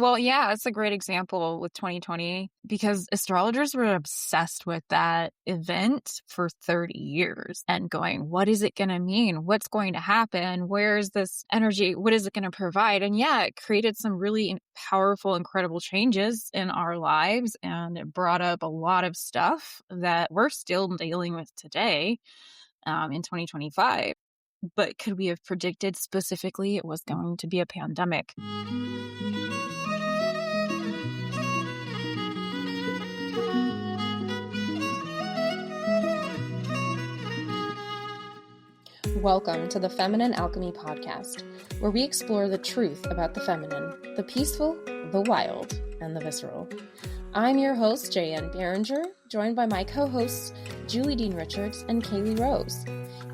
Well, yeah, it's a great example with 2020 because astrologers were obsessed with that event for 30 years and going, what is it going to mean? What's going to happen? Where is this energy? What is it going to provide? And yeah, it created some really powerful, incredible changes in our lives. And it brought up a lot of stuff that we're still dealing with today in 2025. But could we have predicted specifically it was going to be a pandemic? Welcome to the Feminine Alchemy podcast, where we explore the truth about the feminine, the peaceful, the wild, and the visceral. I'm your host, Jaye Beringer, joined by my co-hosts, Julie Dean Richards and Kaylee Rose.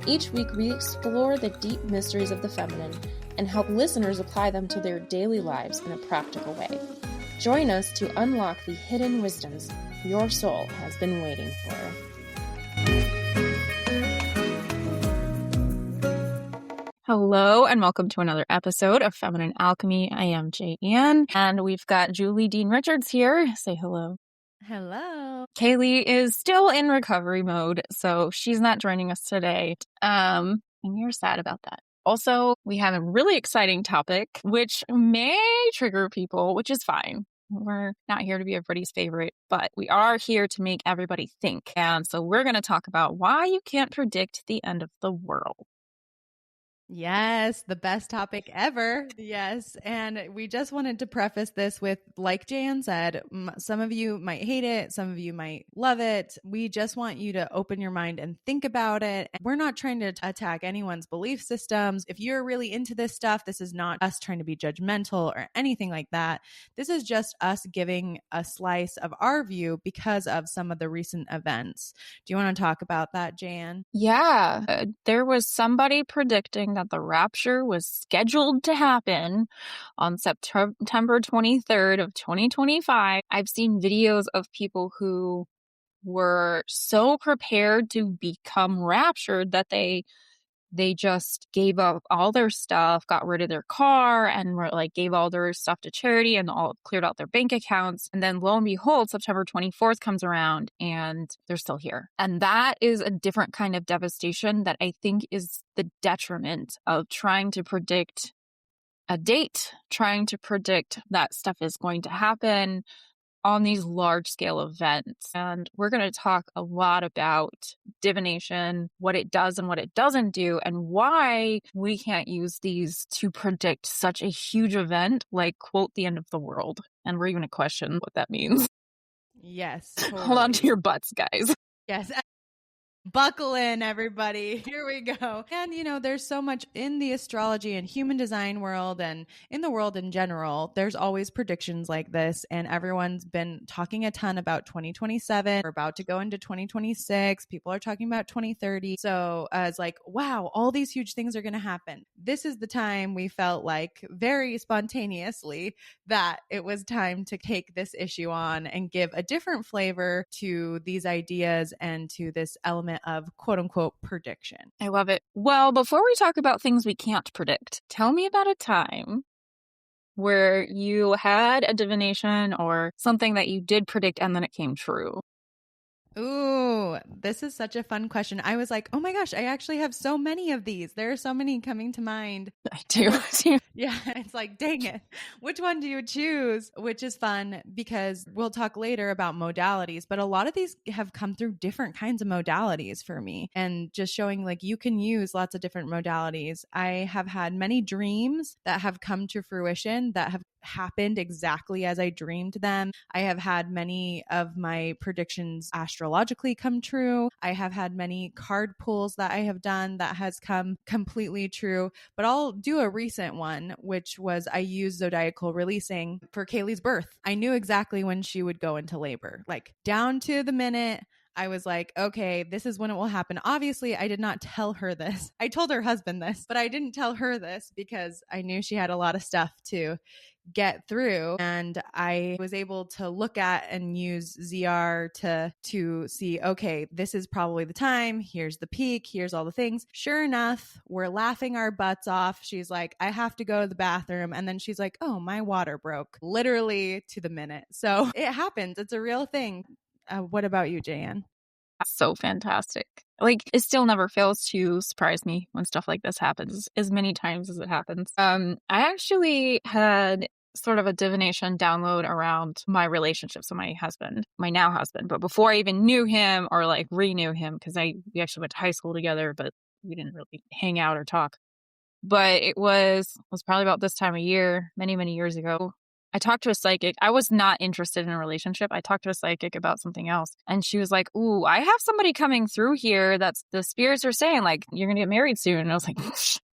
Each week, we explore the deep mysteries of the feminine and help listeners apply them to their daily lives in a practical way. Join us to unlock the hidden wisdoms your soul has been waiting for. Hello and welcome to another episode of Feminine Alchemy. I am Jaye, and we've got Julie Dean Richards here. Say hello. Hello. Kaylee is still in recovery mode, so she's not joining us today. And we're sad about that. Also, we have a really exciting topic, which may trigger people, which is fine. We're not here to be everybody's favorite, but we are here to make everybody think. And so we're going to talk about why you can't predict the end of the world. Yes, the best topic ever. Yes. And we just wanted to preface this with, like Jan said, some of you might hate it. Some of you might love it. We just want you to open your mind and think about it. We're not trying to attack anyone's belief systems. If you're really into this stuff, this is not us trying to be judgmental or anything like that. This is just us giving a slice of our view because of some of the recent events. Do you want to talk about that, Jan? Yeah, there was somebody predicting that the rapture was scheduled to happen on September 23rd of 2025. I've seen videos of people who were so prepared to become raptured that they just gave up all their stuff, got rid of their car, and were like gave all their stuff to charity and all cleared out their bank accounts. And then lo and behold, September 24th comes around and they're still here. And that is a different kind of devastation that I think is the detriment of trying to predict a date, trying to predict that stuff is going to happen on these large scale events. And we're going to talk a lot about divination, what it does and what it doesn't do, and why we can't use these to predict such a huge event like, quote, the end of the world. And we're even going to question what that means. Yes. Totally. Hold on to your butts, guys. Yes. Buckle in, everybody. Here we go. And, there's so much in the astrology and human design world and in the world in general. There's always predictions like this. And everyone's been talking a ton about 2027. We're about to go into 2026. People are talking about 2030. So it's like, wow, all these huge things are going to happen. This is the time we felt like very spontaneously that it was time to take this issue on and give a different flavor to these ideas and to this element of quote unquote prediction. I love it. Well, before we talk about things we can't predict, tell me about a time where you had a divination or something that you did predict and then it came true. Ooh, this is such a fun question. I was like, oh my gosh, I actually have so many of these. There are so many coming to mind. I do. Yeah, it's like, dang it. Which one do you choose? Which is fun because we'll talk later about modalities, but a lot of these have come through different kinds of modalities for me and just showing like you can use lots of different modalities. I have had many dreams that have come to fruition that have happened exactly as I dreamed them. I have had many of my predictions astrologically come true. I have had many card pulls that I have done that has come completely true, but I'll do a recent one, which was I used zodiacal releasing for Kaylee's birth. I knew exactly when she would go into labor, like down to the minute. I was like, okay, this is when it will happen. Obviously, I did not tell her this. I told her husband this, but I didn't tell her this because I knew she had a lot of stuff to get through. And I was able to look at and use ZR to see, okay, this is probably the time. Here's the peak. Here's all the things. Sure enough, we're laughing our butts off. She's like, I have to go to the bathroom. And then she's like, oh, my water broke, literally to the minute. So it happens. It's a real thing. What about you, Jaye? So fantastic. Like, it still never fails to surprise me when stuff like this happens, as many times as it happens. I actually had sort of a divination download around my relationship. So my husband, my now husband, but before I even knew him or like renew him, because we actually went to high school together, but we didn't really hang out or talk. But it was probably about this time of year, many, many years ago. I talked to a psychic. I was not interested in a relationship. I talked to a psychic about something else. And she was like, ooh, I have somebody coming through here that's the spirits are saying, like, you're going to get married soon. And I was like,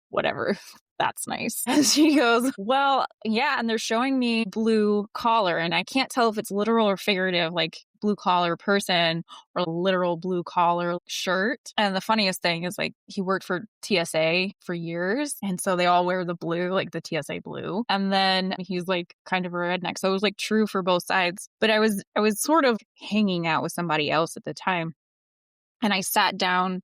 whatever. That's nice. And she goes, well, yeah. And they're showing me blue collar. And I can't tell if it's literal or figurative, like blue collar person or literal blue collar shirt. And the funniest thing is, like, he worked for TSA for years. And so they all wear the blue, like the TSA blue. And then he's like kind of a redneck. So it was like true for both sides. But I was sort of hanging out with somebody else at the time. And I sat down.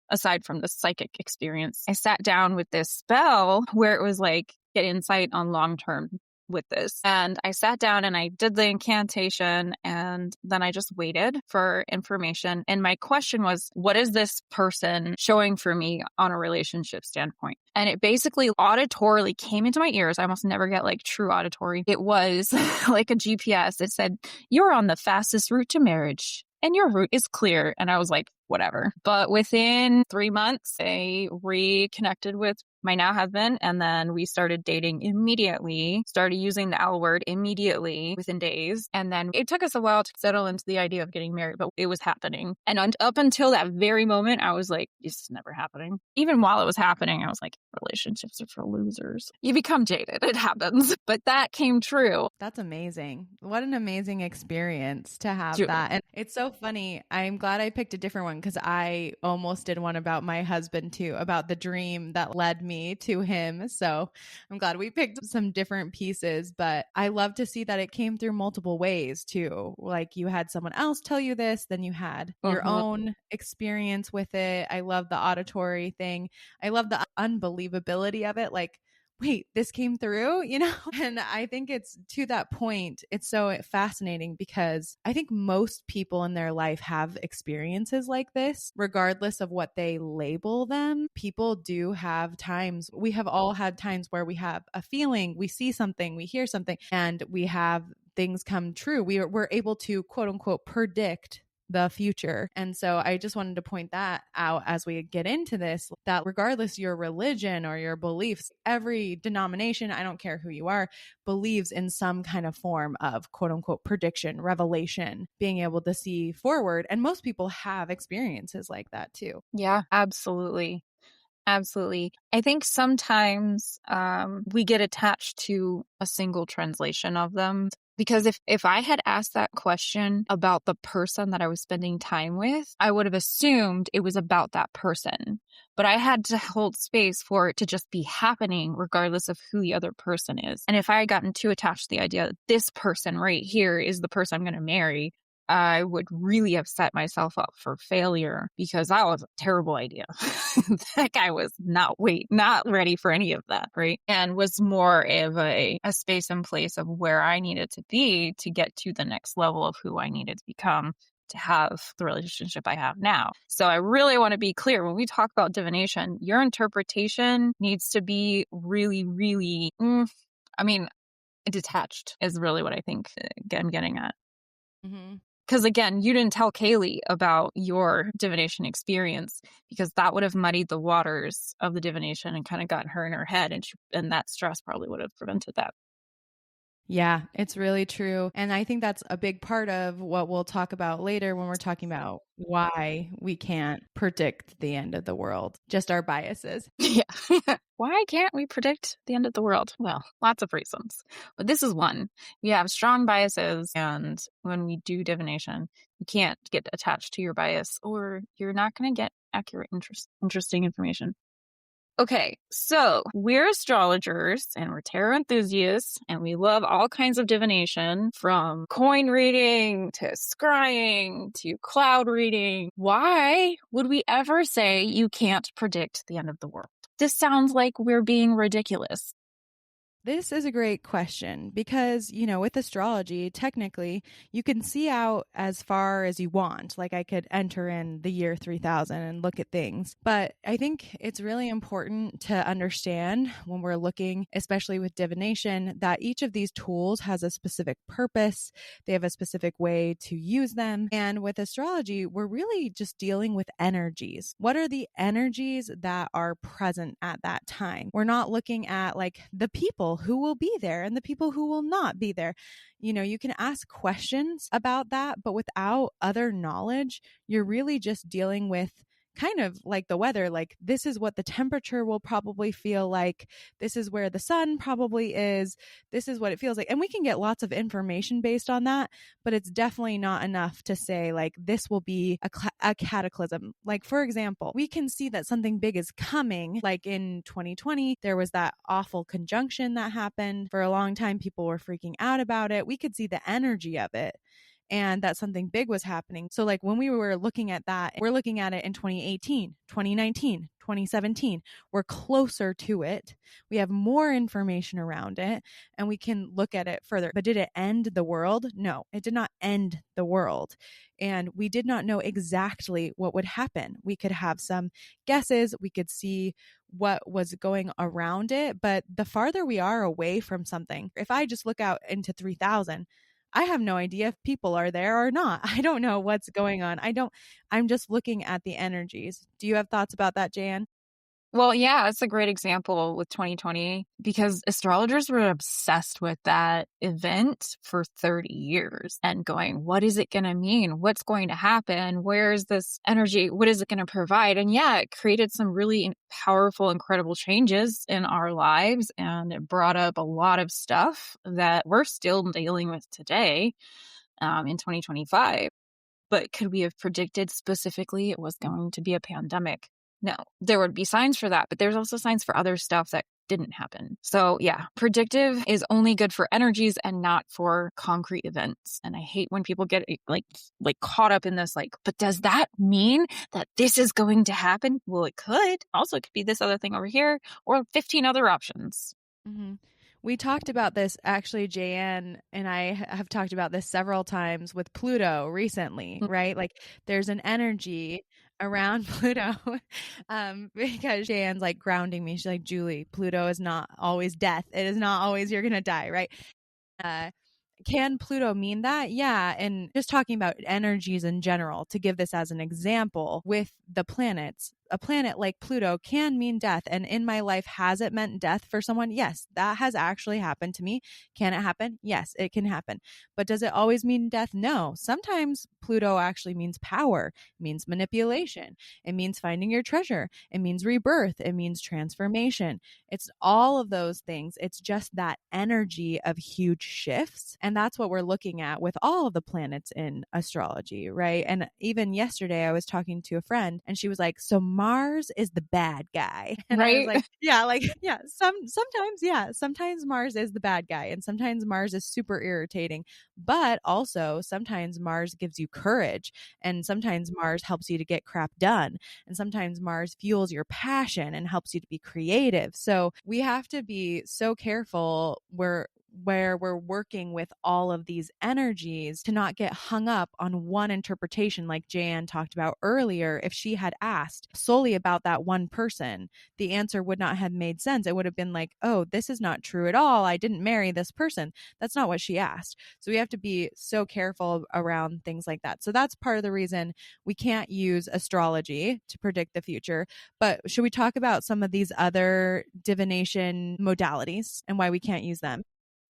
Aside from the psychic experience, I sat down with this spell where it was like, get insight on long term with this. And I sat down and I did the incantation, and then I just waited for information. And my question was, what is this person showing for me on a relationship standpoint? And it basically auditorily came into my ears. I almost never get like true auditory. It was like a GPS. It said, you're on the fastest route to marriage, and your route is clear. And I was like, whatever. But within 3 months, I reconnected with my now husband, and then we started dating immediately, started using the L word immediately within days. And then it took us a while to settle into the idea of getting married, but it was happening. And up until that very moment, I was like, this is never happening. Even while it was happening, I was like, relationships are for losers. You become jaded. It happens. But that came true. That's amazing. What an amazing experience to have that. And it's so funny. I'm glad I picked a different one, because I almost did one about my husband too, about the dream that led me to him. So I'm glad we picked some different pieces, but I love to see that it came through multiple ways too. Like, you had someone else tell you this, then you had your own experience with it. I love the auditory thing. I love the unbelievability of it. Like, wait, this came through, you know? And I think it's to that point, it's so fascinating, because I think most people in their life have experiences like this, regardless of what they label them. People do have times, we have all had times where we have a feeling, we see something, we hear something, and we have things come true. We're able to, quote unquote, predict the future. And so I just wanted to point that out as we get into this, that regardless your religion or your beliefs, every denomination, I don't care who you are, believes in some kind of form of, quote unquote, prediction, revelation, being able to see forward. And most people have experiences like that too. Yeah, absolutely. Absolutely. I think sometimes we get attached to a single translation of them. Because if I had asked that question about the person that I was spending time with, I would have assumed it was about that person. But I had to hold space for it to just be happening regardless of who the other person is. And if I had gotten too attached to the idea that this person right here is the person I'm going to marry, I would really have set myself up for failure, because that was a terrible idea. That guy was not ready for any of that, right? And was more of a space and place of where I needed to be to get to the next level of who I needed to become to have the relationship I have now. So I really want to be clear, when we talk about divination, your interpretation needs to be really, really, detached is really what I think I'm getting at. Mm-hmm. Because again, you didn't tell Kaylee about your divination experience, because that would have muddied the waters of the divination and kind of got her in her head. And that stress probably would have prevented that. Yeah, it's really true. And I think that's a big part of what we'll talk about later when we're talking about why we can't predict the end of the world, just our biases. Yeah. Why can't we predict the end of the world? Well, lots of reasons, but this is one. We have strong biases, and when we do divination, you can't get attached to your bias, or you're not going to get accurate, interesting information. Okay, so we're astrologers and we're tarot enthusiasts and we love all kinds of divination, from coin reading to scrying to cloud reading. Why would we ever say you can't predict the end of the world? This sounds like we're being ridiculous. This is a great question because, with astrology, technically, you can see out as far as you want. Like I could enter in the year 3000 and look at things. But I think it's really important to understand when we're looking, especially with divination, that each of these tools has a specific purpose. They have a specific way to use them. And with astrology, we're really just dealing with energies. What are the energies that are present at that time? We're not looking at like the people who will be there and the people who will not be there. You can ask questions about that, but without other knowledge, you're really just dealing with kind of like the weather. Like, this is what the temperature will probably feel like. This is where the sun probably is. This is what it feels like. And we can get lots of information based on that, but it's definitely not enough to say like this will be a cataclysm. Like, for example, we can see that something big is coming. Like in 2020, there was that awful conjunction that happened. For a long time, people were freaking out about it. We could see the energy of it and that something big was happening. So like when we were looking at that, we're looking at it in 2018, 2019, 2017. We're closer to it. We have more information around it and we can look at it further. But did it end the world? No, it did not end the world. And we did not know exactly what would happen. We could have some guesses. We could see what was going around it. But the farther we are away from something, if I just look out into 3000, I have no idea if people are there or not. I don't know what's going on. I'm just looking at the energies. Do you have thoughts about that, Jan? Well, yeah, it's a great example with 2020 because astrologers were obsessed with that event for 30 years and going, what is it going to mean? What's going to happen? Where is this energy? What is it going to provide? And yeah, it created some really powerful, incredible changes in our lives. And it brought up a lot of stuff that we're still dealing with today in 2025. But could we have predicted specifically it was going to be a pandemic? No, there would be signs for that, but there's also signs for other stuff that didn't happen. So yeah, predictive is only good for energies and not for concrete events. And I hate when people get like caught up in this, like, but does that mean that this is going to happen? Well, it could. Also, it could be this other thing over here or 15 other options. Mm-hmm. We talked about this, actually, Jaye and I have talked about this several times with Pluto recently, right? Like there's an energy around Pluto because Jaye's like grounding me. She's like, Julie, Pluto is not always death. It is not always you're going to die, right? Can Pluto mean that? Yeah. And just talking about energies in general, to give this as an example with the planets, a planet like Pluto can mean death. And in my life, has it meant death for someone? Yes, that has actually happened to me. Can it happen? Yes, it can happen. But does it always mean death? No. Sometimes Pluto actually means power, it means manipulation, it means finding your treasure, it means rebirth, it means transformation. It's all of those things. It's just that energy of huge shifts. And that's what we're looking at with all of the planets in astrology, right? And even yesterday, I was talking to a friend and she was like, so Mars is the bad guy. And right? I was like, yeah, sometimes Mars is the bad guy and sometimes Mars is super irritating, but also sometimes Mars gives you courage and sometimes Mars helps you to get crap done. And sometimes Mars fuels your passion and helps you to be creative. So we have to be so careful where we're working with all of these energies to not get hung up on one interpretation. Like Jaye talked about earlier, if she had asked solely about that one person, the answer would not have made sense. It would have been like, oh, this is not true at all. I didn't marry this person. That's not what she asked. So we have to be so careful around things like that. So that's part of the reason we can't use astrology to predict the future. But should we talk about some of these other divination modalities and why we can't use them?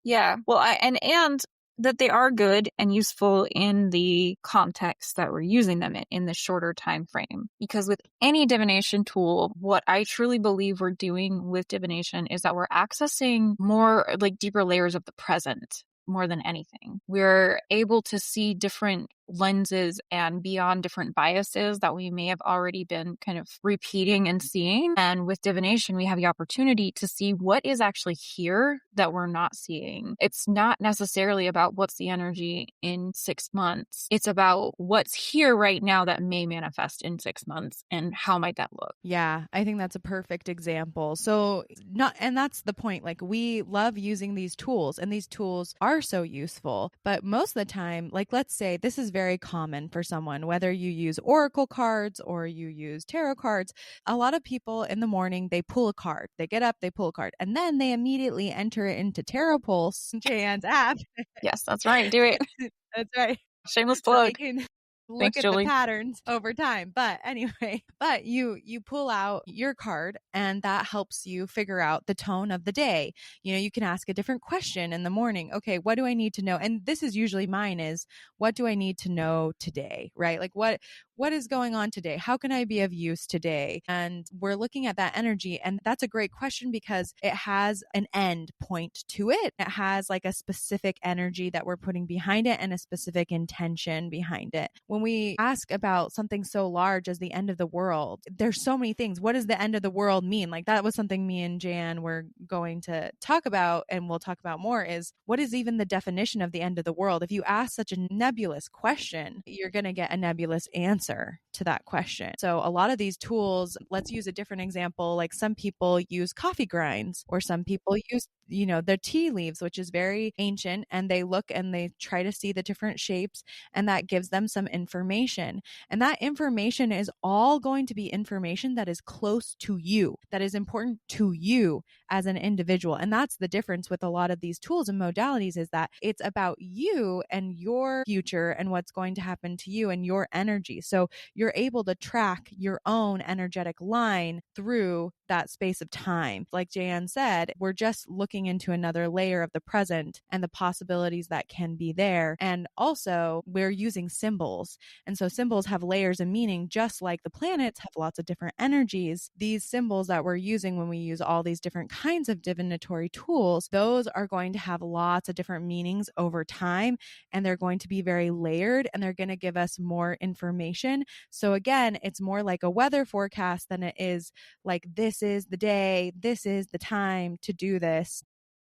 Yeah. Well, and that they are good and useful in the context that we're using them in the shorter time frame. Because with any divination tool, what I truly believe we're doing with divination is that we're accessing more like deeper layers of the present more than anything. We're able to see different lenses and beyond different biases that we may have already been kind of repeating and seeing. And with divination, we have the opportunity to see what is actually here that we're not seeing. It's not necessarily about what's the energy in 6 months. It's about what's here right now that may manifest in 6 months and how might that look. Yeah, I think that's a perfect example. And that's the point. Like, we love using these tools, and these tools are so useful. But most of the time, like, let's say this is very common for someone, whether you use oracle cards or you use tarot cards. A lot of people in the morning, they pull a card. They get up, they pull a card, and then they immediately enter it into Tarot Pulse, Jayan's app. Yes, that's right. Do it. That's right. Shameless So plug. they can look Thanks, at Julie. the patterns over time. But anyway, you pull out your card, and that helps you figure out the tone of the day. You can ask a different question in the morning. Okay, what do I need to know? And this is usually mine is, what do I need to know today? Right? Like, what is going on today? How can I be of use today? And we're looking at that energy. And that's a great question because it has an end point to it. It has like a specific energy that we're putting behind it and a specific intention behind it. When we ask about something so large as the end of the world, there's so many things. What does the end of the world mean? Like, that was something me and Jan were going to talk about, and we'll talk about more, is what is even the definition of the end of the world? If you ask such a nebulous question, you're going to get a nebulous answer to that question. So a lot of these tools, let's use a different example. Like, some people use coffee grinds, or some people use the tea leaves, which is very ancient, and they look and they try to see the different shapes, and that gives them some information. And that information is all going to be information that is close to you, that is important to you as an individual. And that's the difference with a lot of these tools and modalities, is that it's about you and your future and what's going to happen to you and your energy. So you're able to track your own energetic line through that space of time. Like Jayan said, we're just looking into another layer of the present and the possibilities that can be there. And also, we're using symbols. And so symbols have layers of meaning, just like the planets have lots of different energies. These symbols that we're using when we use all these different kinds of divinatory tools, those are going to have lots of different meanings over time, and they're going to be very layered, and they're going to give us more information. So again, it's more like a weather forecast than it is like, this is the day, this is the time to do this.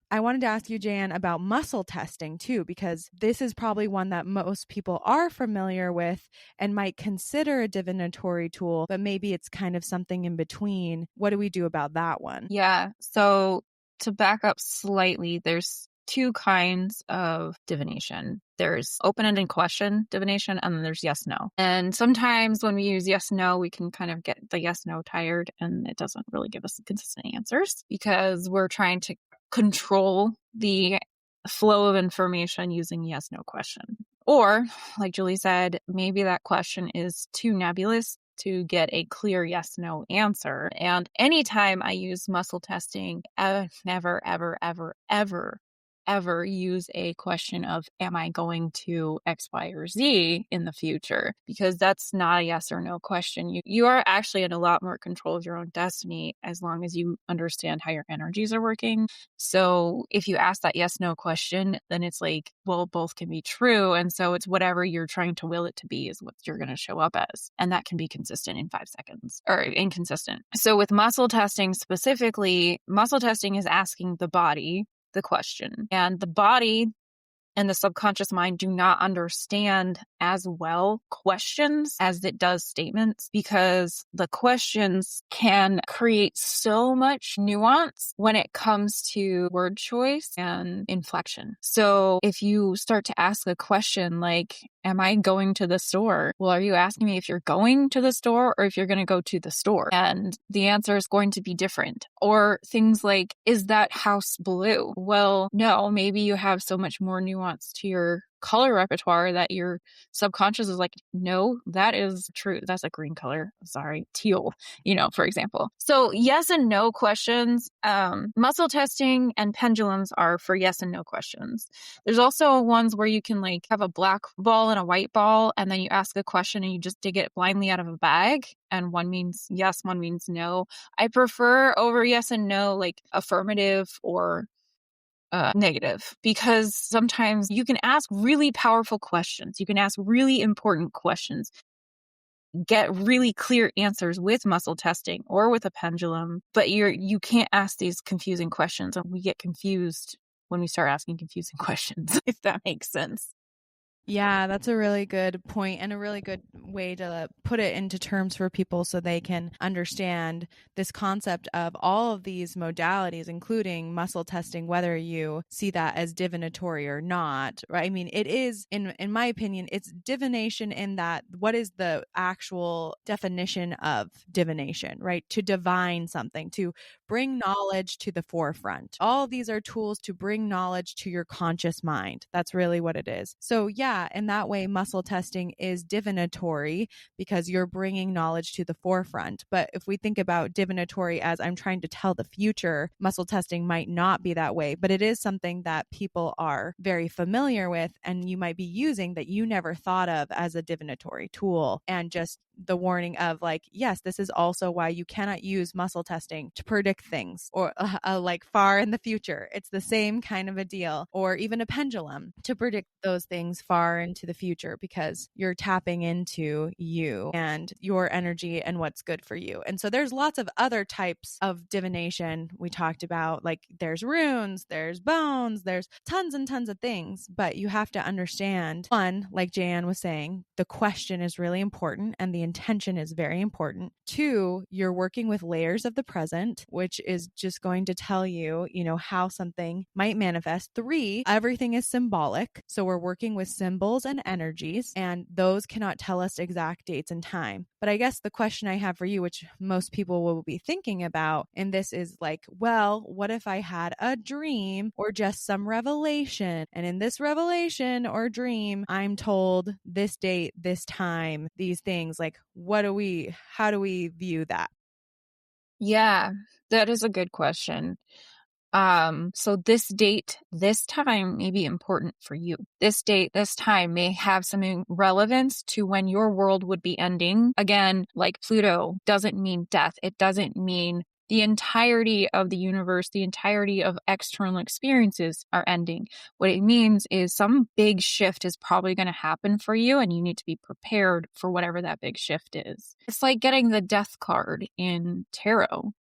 I wanted to ask you, Jan, about muscle testing too, because this is probably one that most people are familiar with and might consider a divinatory tool, but maybe it's kind of something in between. What do we do about that one? Yeah. So to back up slightly, there's 2 kinds of divination. There's open-ended question divination, and then there's yes-no. And sometimes when we use yes-no, we can kind of get the yes-no tired, and it doesn't really give us consistent answers because we're trying to control the flow of information using yes-no question. Or, like Julie said, maybe that question is too nebulous to get a clear yes-no answer. And anytime I use muscle testing, I never, ever, ever, ever ever use a question of, am I going to X, Y, or Z in the future? Because that's not a yes or no question. You are actually in a lot more control of your own destiny as long as you understand how your energies are working. So if you ask that yes, no question, then it's like, well, both can be true. And so it's whatever you're trying to will it to be is what you're going to show up as. And that can be consistent in 5 seconds or inconsistent. So with muscle testing specifically, muscle testing is asking the body the question, and the body and the subconscious mind do not understand as well questions as it does statements, because the questions can create so much nuance when it comes to word choice and inflection. So if you start to ask a question like, am I going to the store? Well, are you asking me if you're going to the store or if you're going to go to the store? And the answer is going to be different. Or things like, is that house blue? Well, no, maybe you have so much more nuance to your color repertoire that your subconscious is like, no, that is true. That's a green color. Sorry, teal, for example. So yes and no questions. Muscle testing and pendulums are for yes and no questions. There's also ones where you can like have a black ball and a white ball, and then you ask a question and you just dig it blindly out of a bag. And one means yes, one means no. I prefer over yes and no, like affirmative or negative, because sometimes you can ask really powerful questions. You can ask really important questions, get really clear answers with muscle testing or with a pendulum, but you can't ask these confusing questions. And we get confused when we start asking confusing questions, if that makes sense. Yeah, that's a really good point and a really good way to put it into terms for people so they can understand this concept of all of these modalities, including muscle testing, whether you see that as divinatory or not, right? I mean, it is, in my opinion, it's divination in that what is the actual definition of divination, right? To divine something, to bring knowledge to the forefront. All of these are tools to bring knowledge to your conscious mind. That's really what it is. So yeah, in that way, muscle testing is divinatory because you're bringing knowledge to the forefront. But if we think about divinatory as I'm trying to tell the future, muscle testing might not be that way, but it is something that people are very familiar with and you might be using that you never thought of as a divinatory tool. And just the warning of like, yes, this is also why you cannot use muscle testing to predict things or like far in the future. It's the same kind of a deal, or even a pendulum to predict those things far into the future, because you're tapping into you and your energy and what's good for you. And so there's lots of other types of divination we talked about, like there's runes, there's bones, there's tons and tons of things, but you have to understand, one, like Jaye was saying, the question is really important and the intention is very important. Two, you're working with layers of the present, which is just going to tell you, how something might manifest. Three, everything is symbolic. So we're working with symbols and energies, and those cannot tell us exact dates and time. But I guess the question I have for you, which most people will be thinking about, and this is like, well, what if I had a dream or just some revelation? And in this revelation or dream, I'm told this date, this time, these things. Like, how do we view that? Yeah, that is a good question. So this date, this time may be important for you. This date, this time may have some relevance to when your world would be ending. Again, like Pluto doesn't mean death. It doesn't mean the entirety of the universe, the entirety of external experiences are ending. What it means is some big shift is probably going to happen for you, and you need to be prepared for whatever that big shift is. It's like getting the death card in tarot.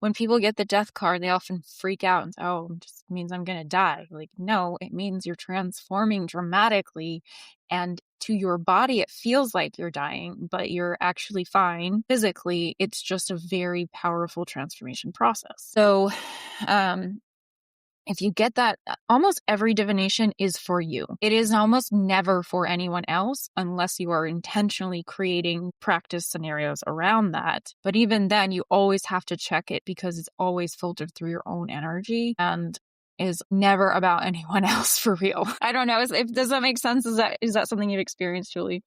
When people get the death card, they often freak out and say, oh, it just means I'm going to die. Like, no, it means you're transforming dramatically. And to your body, it feels like you're dying, but you're actually fine physically. It's just a very powerful transformation process. So, if you get that, almost every divination is for you. It is almost never for anyone else unless you are intentionally creating practice scenarios around that. But even then, you always have to check it because it's always filtered through your own energy and is never about anyone else for real. I don't know. Does that make sense? Is that something you've experienced, Julie?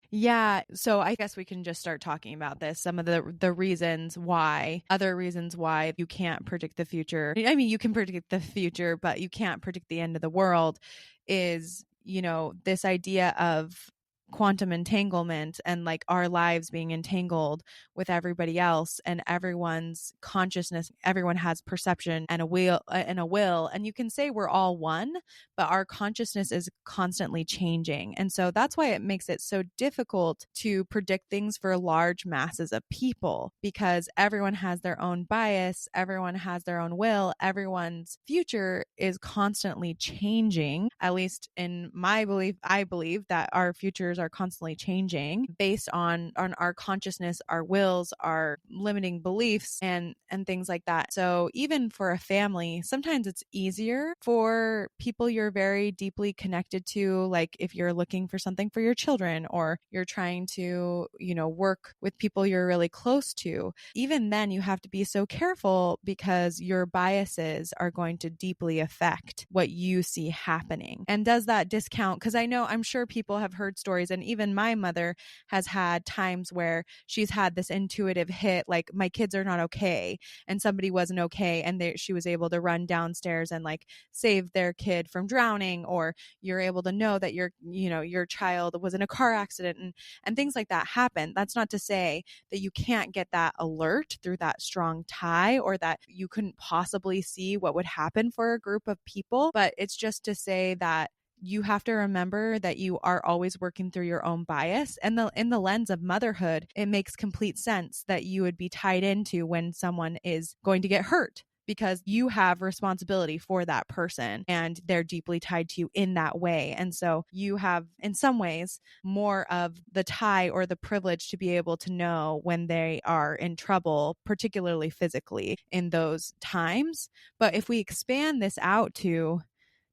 Yeah. So I guess we can just start talking about this. Some of the reasons why, other reasons why you can't predict the future. I mean, you can predict the future, but you can't predict the end of the world is, this idea of quantum entanglement and like our lives being entangled with everybody else and everyone's consciousness. Everyone has perception and a will, and you can say we're all one, but our consciousness is constantly changing. And so that's why it makes it so difficult to predict things for large masses of people, because everyone has their own bias, everyone has their own will, everyone's future is constantly changing. At least in my belief, I believe that our futures are constantly changing based on our consciousness, our wills, our limiting beliefs, and things like that. So even for a family, sometimes it's easier for people you're very deeply connected to, like if you're looking for something for your children or you're trying to, work with people you're really close to. Even then, you have to be so careful because your biases are going to deeply affect what you see happening. And does that discount? Because I'm sure people have heard stories boys. And even my mother has had times where she's had this intuitive hit, like my kids are not okay and somebody wasn't okay. And she was able to run downstairs and like save their kid from drowning, or you're able to know that your child was in a car accident, and things like that happen. That's not to say that you can't get that alert through that strong tie, or that you couldn't possibly see what would happen for a group of people. But it's just to say that you have to remember that you are always working through your own bias. And in the lens of motherhood, it makes complete sense that you would be tied into when someone is going to get hurt, because you have responsibility for that person and they're deeply tied to you in that way. And so you have, in some ways, more of the tie or the privilege to be able to know when they are in trouble, particularly physically, in those times. But if we expand this out to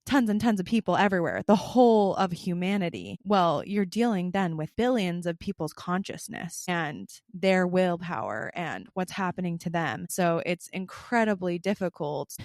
tons and tons of people everywhere, the whole of humanity, well, you're dealing then with billions of people's consciousness and their willpower and what's happening to them. So it's incredibly difficult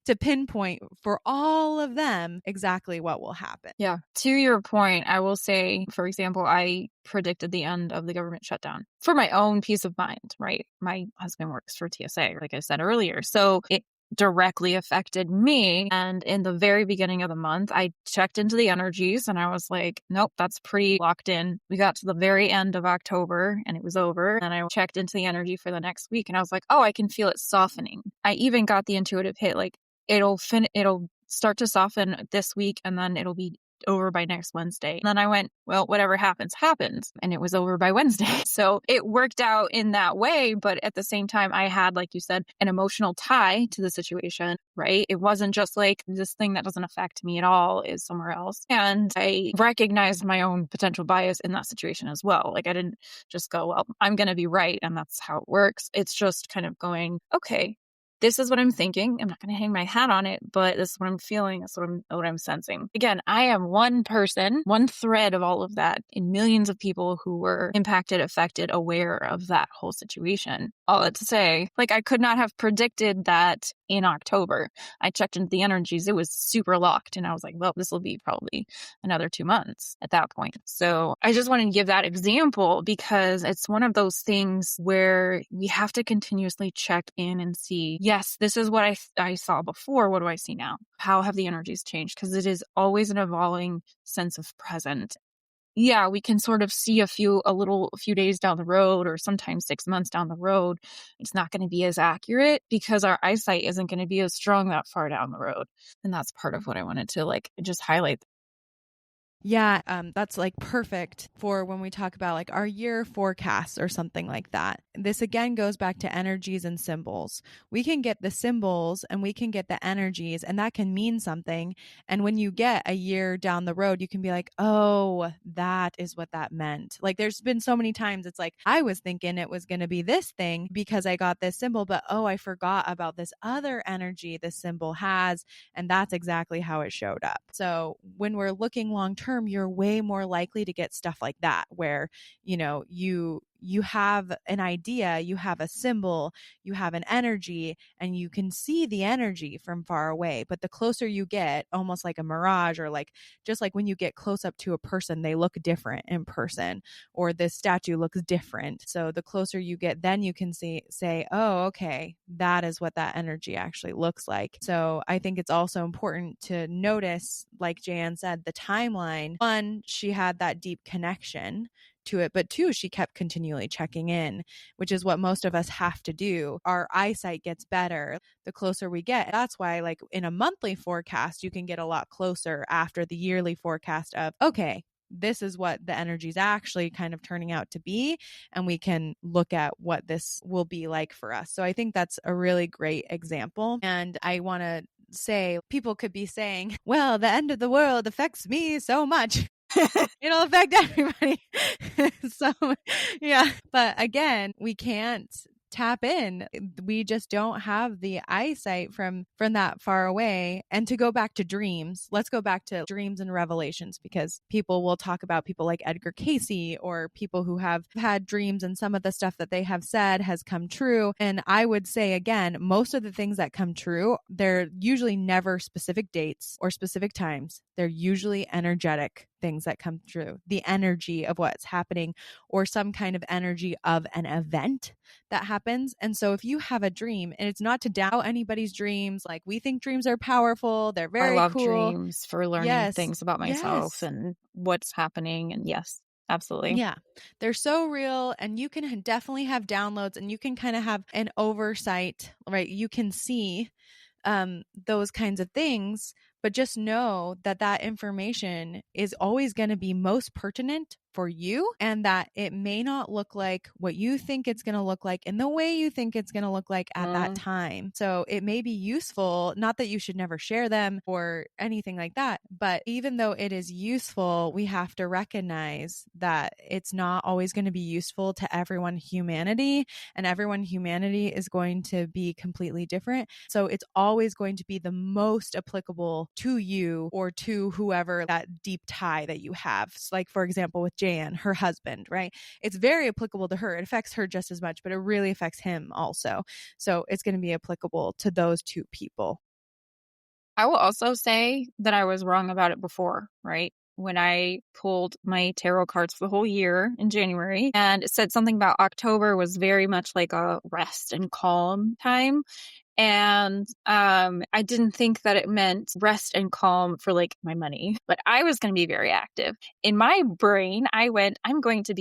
to pinpoint for all of them exactly what will happen. Yeah. To your point, I will say, for example, I predicted the end of the government shutdown for my own peace of mind, right? My husband works for TSA, like I said earlier. So it directly affected me. And in the very beginning of the month, I checked into the energies and I was like, nope, that's pretty locked in. We got to the very end of October and it was over. And I checked into the energy for the next week and I was like, oh, I can feel it softening. I even got the intuitive hit, like it'll start to soften this week and then it'll be over by next Wednesday. And then I went, well, whatever happens, happens. And it was over by Wednesday. So it worked out in that way. But at the same time, I had, like you said, an emotional tie to the situation, right? It wasn't just like this thing that doesn't affect me at all is somewhere else. And I recognized my own potential bias in that situation as well. Like I didn't just go, well, I'm going to be right. And that's how it works. It's just kind of going, okay, this is what I'm thinking. I'm not going to hang my hat on it, but this is what I'm feeling. This is what I'm sensing. Again, I am one person, one thread of all of that in millions of people who were impacted, affected, aware of that whole situation. All that to say, like I could not have predicted that in October. I checked into the energies. It was super locked. And I was like, well, this will be probably another 2 months at that point. So I just wanted to give that example because it's one of those things where we have to continuously check in and see, yes, this is what I saw before. What do I see now? How have the energies changed? Because it is always an evolving sense of present. Yeah, we can sort of see a few days down the road or sometimes 6 months down the road. It's not going to be as accurate because our eyesight isn't going to be as strong that far down the road. And that's part of what I wanted to just highlight. Yeah, that's like perfect for when we talk about like our year forecasts or something like that. This again goes back to energies and symbols. We can get the symbols and we can get the energies, and that can mean something. And when you get a year down the road, you can be like, oh, that is what that meant. Like there's been so many times it's like, I was thinking it was going to be this thing because I got this symbol, but oh, I forgot about this other energy this symbol has. And that's exactly how it showed up. So when we're looking long term, you're way more likely to get stuff like that where, you have an idea, you have a symbol, you have an energy, and you can see the energy from far away. But the closer you get, almost like a mirage, or just like when you get close up to a person, they look different in person, or this statue looks different. So the closer you get, then you can say, oh, okay, that is what that energy actually looks like. So I think it's also important to notice, like Jaye said, the timeline. One, she had that deep connection to it, but two, she kept continually checking in, which is what most of us have to do. Our eyesight gets better the closer we get. That's why, like in a monthly forecast, you can get a lot closer after the yearly forecast of, okay, this is what the energy is actually kind of turning out to be, and we can look at what this will be like for us. So I think that's a really great example. And I want to say, people could be saying, well, the end of the world affects me so much. It'll affect everybody. So, yeah. But again, we can't tap in. We just don't have the eyesight from that far away. And to go back to dreams, let's go back to dreams and revelations, because people will talk about people like Edgar Cayce or people who have had dreams and some of the stuff that they have said has come true. And I would say, again, most of the things that come true, they're usually never specific dates or specific times. They're usually energetic things that come through, the energy of what's happening, or some kind of energy of an event that happens. And so if you have a dream, and it's not to doubt anybody's dreams, like we think dreams are powerful, they're I very love cool. dreams for learning Yes. things about myself Yes. and what's happening. And yes, absolutely. Yeah, they're so real, and you can definitely have downloads, and you can kind of have an oversight, right? You can see those kinds of things, but just know that that information is always going to be most pertinent for you, and that it may not look like what you think it's going to look like in the way you think it's going to look like at that time. So it may be useful, not that you should never share them or anything like that, but even though it is useful, we have to recognize that it's not always going to be useful to everyone humanity, and everyone humanity is going to be completely different. So it's always going to be the most applicable to you or to whoever that deep tie that you have. So like, for example, with Jan, her husband, right? It's very applicable to her. It affects her just as much, but it really affects him also. So it's going to be applicable to those two people. I will also say that I was wrong about it before, right? When I pulled my tarot cards for the whole year in January, and it said something about October was very much like a rest and calm time. And I didn't think that it meant rest and calm for like my money, but I was going to be very active. In my brain, I went, I'm going to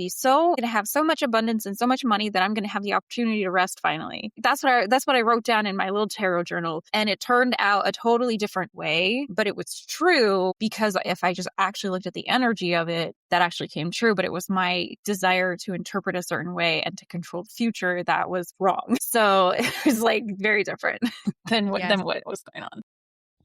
have so much abundance and so much money that I'm going to have the opportunity to rest finally. That's what I wrote down in my little tarot journal. And it turned out a totally different way, but it was true because if I just actually looked at the energy of it, that actually came true. But it was my desire to interpret a certain way and to control the future that was wrong. So it was like very different than what was going on.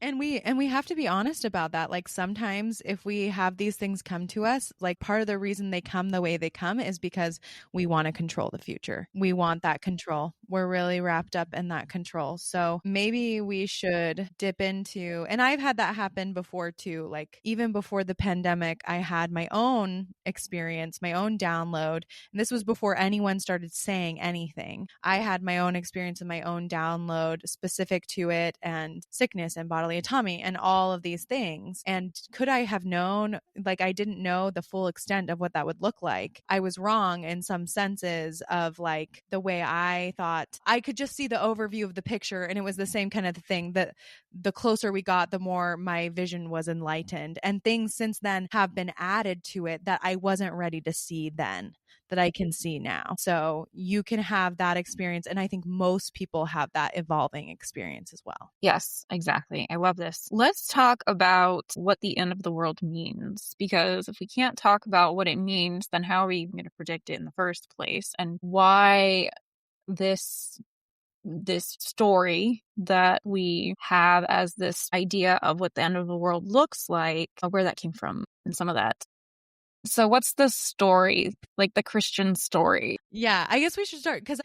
And we have to be honest about that. Like sometimes if we have these things come to us, like part of the reason they come the way they come is because we want to control the future. We want that control. We're really wrapped up in that control. So maybe we should dip into, and I've had that happen before too. Like even before the pandemic, I had my own experience, my own download. And this was before anyone started saying anything. I had my own experience and my own download specific to it, and sickness and bodily autonomy and all of these things. And could I have known? Like, I didn't know the full extent of what that would look like. I was wrong in some senses of like the way I thought. I could just see the overview of the picture, and it was the same kind of thing that the closer we got, the more my vision was enlightened. And things since then have been added to it that I wasn't ready to see then, that I can see now. So you can have that experience. And I think most people have that evolving experience as well. Yes, exactly. I love this. Let's talk about what the end of the world means, because if we can't talk about what it means, then how are we even going to predict it in the first place? And why this story that we have as this idea of what the end of the world looks like, where that came from and some of that. So what's the story, like the Christian story? Yeah, I guess we should start because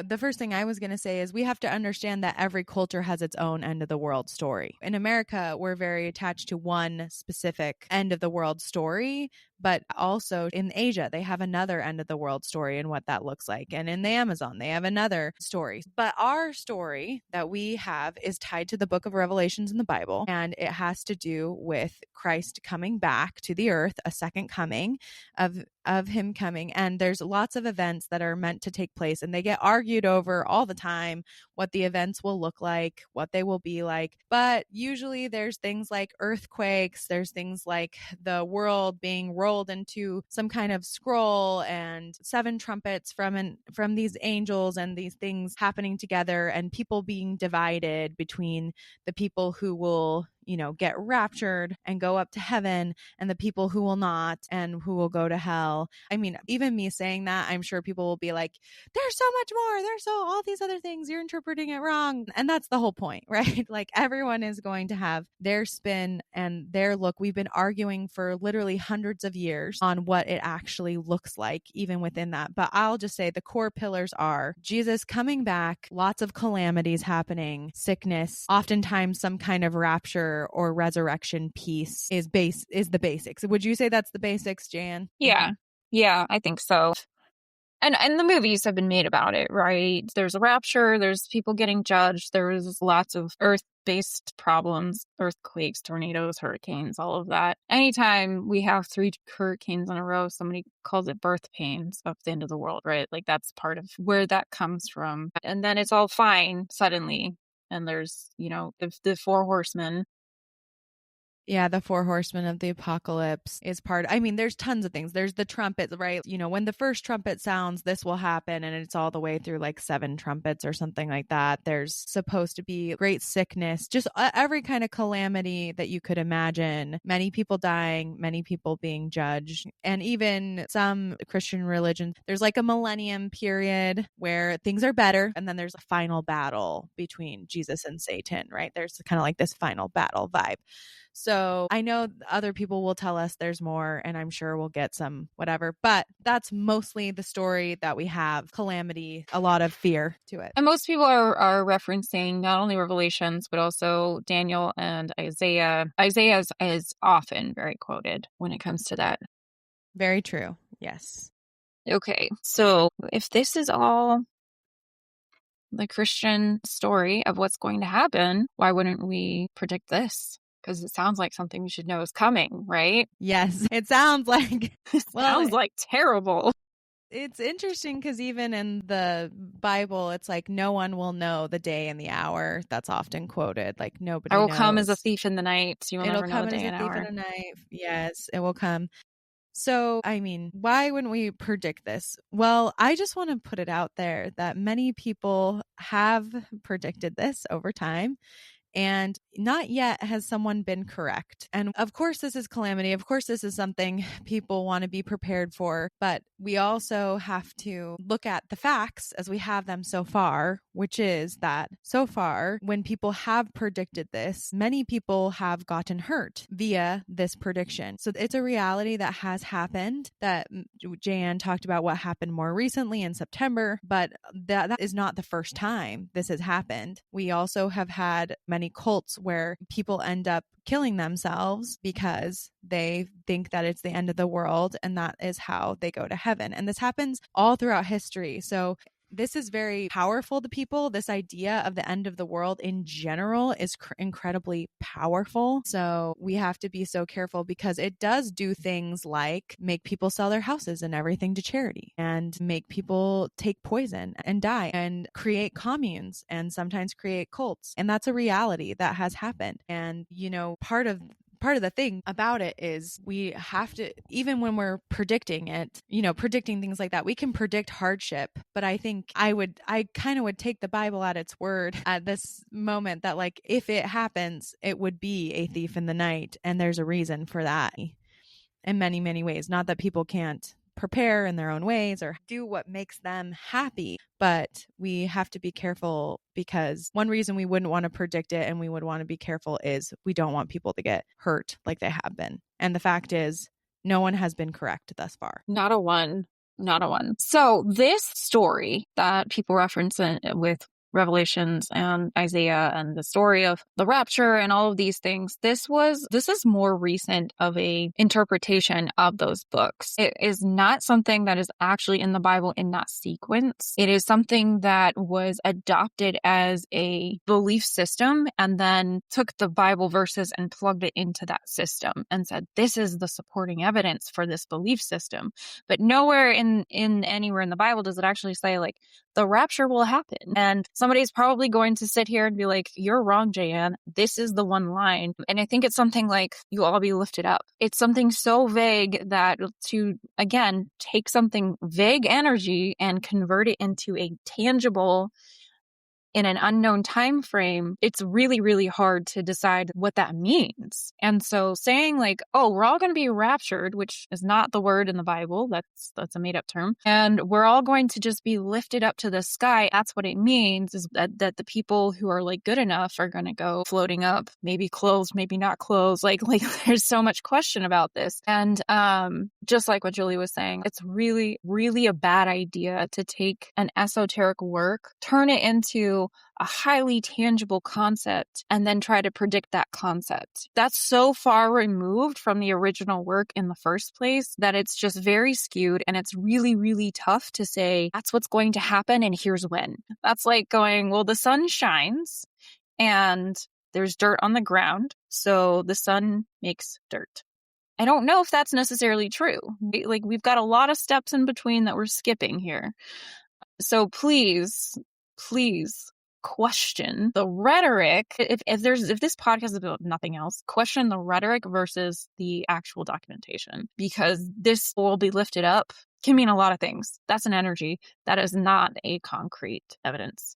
the first thing I was going to say is we have to understand that every culture has its own end of the world story. In America, we're very attached to one specific end of the world story, but also in Asia, they have another end of the world story and what that looks like. And in the Amazon, they have another story. But our story that we have is tied to the book of Revelations in the Bible, and it has to do with Christ coming back to the earth, a second coming of him coming. And there's lots of events that are meant to take place, and they get argued over all the time what the events will look like, what they will be like. But usually there's things like earthquakes, there's things like the world being rolled into some kind of scroll, and seven trumpets from these angels, and these things happening together, and people being divided between the people who will get raptured and go up to heaven, and the people who will not and who will go to hell. I mean, even me saying that, I'm sure people will be like, there's so much more. There's all these other things. You're interpreting it wrong. And that's the whole point, right? Like everyone is going to have their spin and their look. We've been arguing for literally hundreds of years on what it actually looks like, even within that. But I'll just say the core pillars are Jesus coming back, lots of calamities happening, sickness, oftentimes some kind of rapture or resurrection piece is the basics. Would you say that's the basics, Jan? Yeah. Okay. Yeah, I think so. And the movies have been made about it, right? There's a rapture, there's people getting judged, there's lots of earth based problems, earthquakes, tornadoes, hurricanes, all of that. Anytime we have 3 hurricanes in a row, somebody calls it birth pains of the end of the world, right? Like that's part of where that comes from. And then it's all fine suddenly. And there's, the 4 horsemen. Yeah, the 4 horsemen of the apocalypse is part. I mean, there's tons of things. There's the trumpets, right? When the first trumpet sounds, this will happen, and it's all the way through like 7 trumpets or something like that. There's supposed to be great sickness, just every kind of calamity that you could imagine. Many people dying, many people being judged, and even some Christian religion, there's like a millennium period where things are better, and then there's a final battle between Jesus and Satan, right? There's kind of like this final battle vibe. So I know other people will tell us there's more, and I'm sure we'll get some whatever, but that's mostly the story that we have. Calamity, a lot of fear to it. And most people are referencing not only Revelations, but also Daniel and Isaiah. Isaiah is often very quoted when it comes to that. Very true. Yes. Okay, so if this is all the Christian story of what's going to happen, why wouldn't we predict this? Because it sounds like something we should know is coming, right? Yes, it sounds like sounds like terrible. It's interesting because even in the Bible, it's like no one will know the day and the hour. That's often quoted. Like nobody knows. I will come as a thief in the night. You will never know the day and hour. It'll come as a thief in the night. Yes, it will come. So, I mean, why wouldn't we predict this? Well, I just want to put it out there that many people have predicted this over time. And not yet has someone been correct. And of course, this is calamity. Of course, this is something people want to be prepared for. But we also have to look at the facts as we have them so far, which is that so far, when people have predicted this, many people have gotten hurt via this prediction. So it's a reality that has happened, that Jaye talked about what happened more recently in September, but that is not the first time this has happened. We also have had many cults where people end up killing themselves because they think that it's the end of the world, and that is how they go to heaven. And this happens all throughout history. So this is very powerful to people. This idea of the end of the world in general is incredibly powerful. So we have to be so careful because it does do things like make people sell their houses and everything to charity, and make people take poison and die, and create communes, and sometimes create cults. And that's a reality that has happened. And, part of the thing about it is we have to, even when we're predicting it, predicting things like that, we can predict hardship. But I think I kind of would take the Bible at its word at this moment that, like, if it happens, it would be a thief in the night. And there's a reason for that in many, many ways. Not that people can't prepare in their own ways or do what makes them happy, but we have to be careful, because one reason we wouldn't want to predict it and we would want to be careful is we don't want people to get hurt like they have been. And the fact is, no one has been correct thus far. Not a one. So this story that people reference with Revelations and Isaiah and the story of the rapture and all of these things, this is more recent of a interpretation of those books. It is not something that is actually in the Bible in that sequence. It is something that was adopted as a belief system and then took the Bible verses and plugged it into that system and said, this is the supporting evidence for this belief system. But nowhere in anywhere in the Bible does it actually say, like, the rapture will happen. And somebody's probably going to sit here and be like, you're wrong, Jaye. This is the one line. And I think it's something like, you'll all be lifted up. It's something so vague that to, again, take something vague energy and convert it into a tangible in an unknown time frame, it's really, really hard to decide what that means. And so saying like, oh, we're all going to be raptured, which is not the word in the Bible, that's a made up term, and we're all going to just be lifted up to the sky, that's what it means, is that the people who are like good enough are going to go floating up, maybe clothes, maybe not clothes. Like there's so much question about this. And just like what Julie was saying, it's really, really a bad idea to take an esoteric work, turn it into a highly tangible concept, and then try to predict that concept. That's so far removed from the original work in the first place that it's just very skewed, and it's really, really tough to say that's what's going to happen and here's when. That's like going, well, the sun shines and There's dirt on the ground, so the sun makes dirt. I don't know if that's necessarily true. Like, we've got a lot of steps in between that we're skipping here. So please question the rhetoric. If this podcast is about nothing else, question the rhetoric versus the actual documentation, because this will be lifted up can mean a lot of things. That's an energy. That is not a concrete evidence.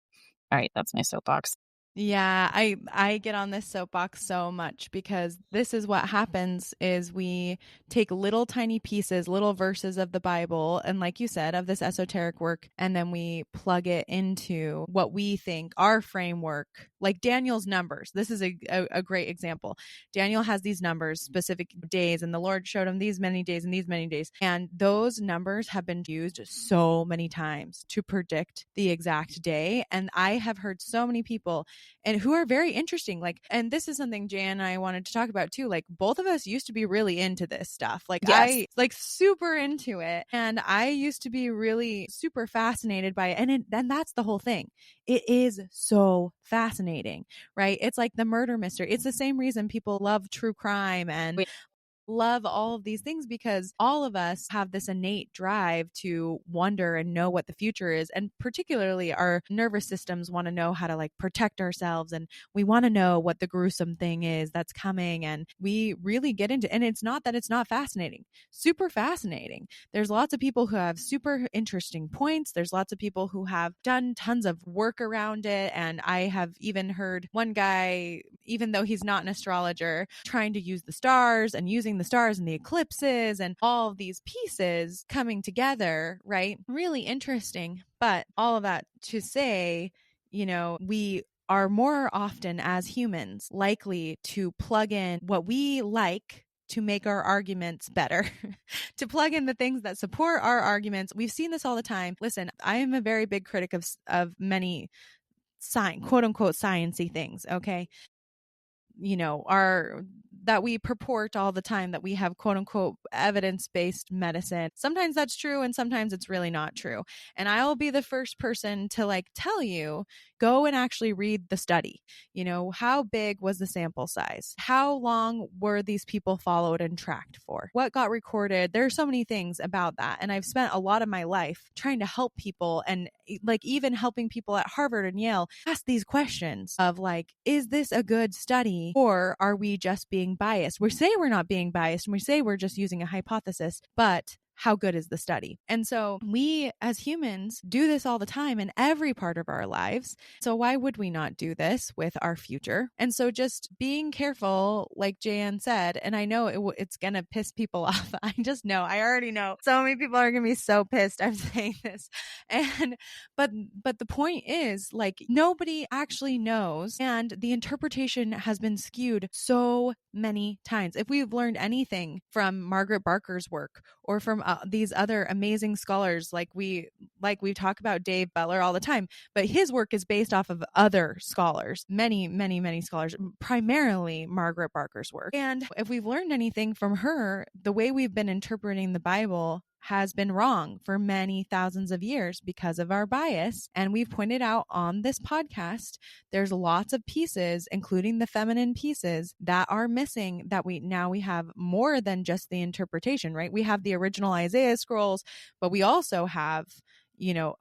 All right, that's my soapbox. Yeah, I get on this soapbox so much because this is what happens is we take little tiny pieces, little verses of the Bible, and like you said, of this esoteric work, and then we plug it into what we think our framework, like Daniel's numbers. This is a great example. Daniel has these numbers, specific days, and the Lord showed him these many days and these many days. And those numbers have been used so many times to predict the exact day. And I have heard so many people and who are very interesting. Like, and this is something Jaye and I wanted to talk about too. Like, both of us used to be really into this stuff. Like, Yes. I like super into it. And I used to be really super fascinated by it. And that's the whole thing. It is so fascinating, right? It's like the murder mystery. It's the same reason people love true crime and love all of these things, because all of us have this innate drive to wonder and know what the future is. And particularly our nervous systems want to know how to like protect ourselves. And we want to know what the gruesome thing is that's coming. And we really get into, and it's not that it's not fascinating, super fascinating. There's lots of people who have super interesting points. There's lots of people who have done tons of work around it. And I have even heard one guy, even though he's not an astrologer, trying to use the stars and using the stars and the eclipses and all of these pieces coming together, right? Really interesting. But all of that to say, we are more often as humans likely to plug in what we like to make our arguments better, to plug in the things that support our arguments. We've seen this all the time. Listen, I am a very big critic of many quote unquote sciencey things. Okay. That we purport all the time that we have quote unquote evidence-based medicine. Sometimes that's true and sometimes it's really not true. And I will be the first person to like tell you, go and actually read the study. How big was the sample size? How long were these people followed and tracked for? What got recorded? There are so many things about that. And I've spent a lot of my life trying to help people, and like even helping people at Harvard and Yale ask these questions of like, is this a good study, or are we just being biased? We say we're not being biased and we say we're just using a hypothesis, but how good is the study? And so we as humans do this all the time in every part of our lives. So why would we not do this with our future? And so just being careful, like Jaye said, and I know it's going to piss people off. I just know, I already know so many people are going to be so pissed I'm saying this. But the point is, like, nobody actually knows. And the interpretation has been skewed so many times. If we've learned anything from Margaret Barker's work or from these other amazing scholars, like we talk about Dave Butler all the time, but his work is based off of other scholars, many, many, many scholars, primarily Margaret Barker's work. And if we've learned anything from her, the way we've been interpreting the Bible has been wrong for many thousands of years because of our bias. And we've pointed out on this podcast, there's lots of pieces, including the feminine pieces, that are missing, that we have more than just the interpretation, right? We have the original Isaiah scrolls, but we also have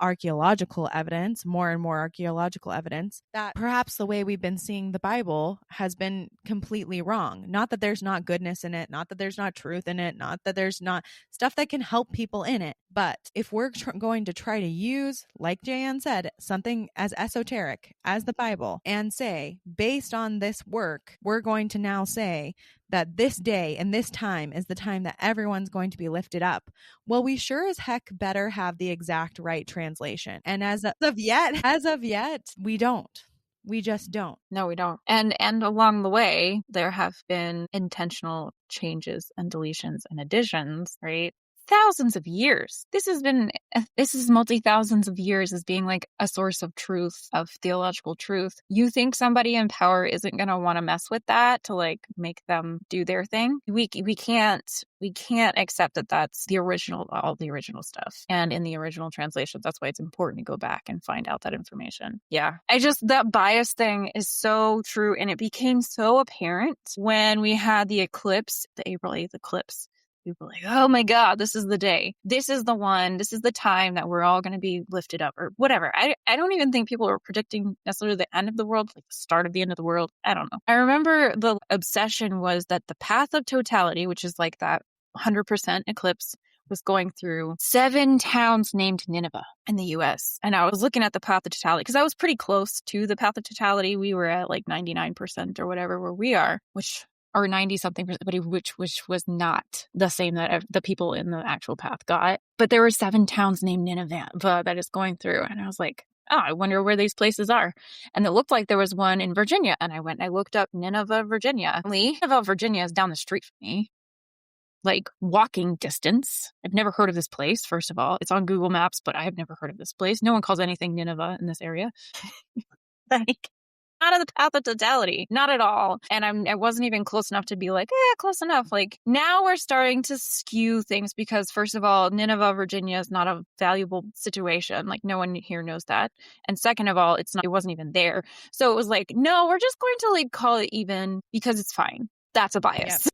archaeological evidence, more and more archaeological evidence, that perhaps the way we've been seeing the Bible has been completely wrong. Not that there's not goodness in it, not that there's not truth in it, not that there's not stuff that can help people in it. But if we're going to try to use, like Jaye said, something as esoteric as the Bible and say, based on this work, we're going to now say that this day and this time is the time that everyone's going to be lifted up. Well, we sure as heck better have the exact right translation. And as of yet, we don't. We just don't. No, we don't. And along the way, there have been intentional changes and deletions and additions, right? thousands of years. This is multi-thousands of years as being like a source of truth, of theological truth. You think somebody in power isn't going to want to mess with that to like make them do their thing? We can't accept that that's the original, all the original stuff. And in the original translations, that's why it's important to go back and find out that information. Yeah. That bias thing is so true. And it became so apparent when we had the eclipse, the April 8th eclipse. People were like, oh my God, this is the day. This is the one. This is the time that we're all going to be lifted up or whatever. I don't even think people were predicting necessarily the end of the world, like the start of the end of the world. I don't know. I remember the obsession was that the path of totality, which is like that 100% eclipse, was going through 7 towns named Nineveh in the US. And I was looking at the path of totality because I was pretty close to the path of totality. We were at like 99% or whatever where we are, or 90 something percent, which was not the same that the people in the actual path got. But there were 7 towns named Nineveh that is going through. And I was like, oh, I wonder where these places are. And it looked like there was one in Virginia. And I looked up Nineveh, Virginia. Nineveh, Virginia is down the street from me, like walking distance. I've never heard of this place, first of all. It's on Google Maps, but I have never heard of this place. No one calls anything Nineveh in this area. Like, out of the path of totality, not at all. And I wasn't even close enough to be like, close enough. Like, now we're starting to skew things because, first of all, Nineveh, Virginia is not a valuable situation. Like, no one here knows that. And second of all, it wasn't even there. So it was like, no, we're just going to like call it even because it's fine. That's a bias.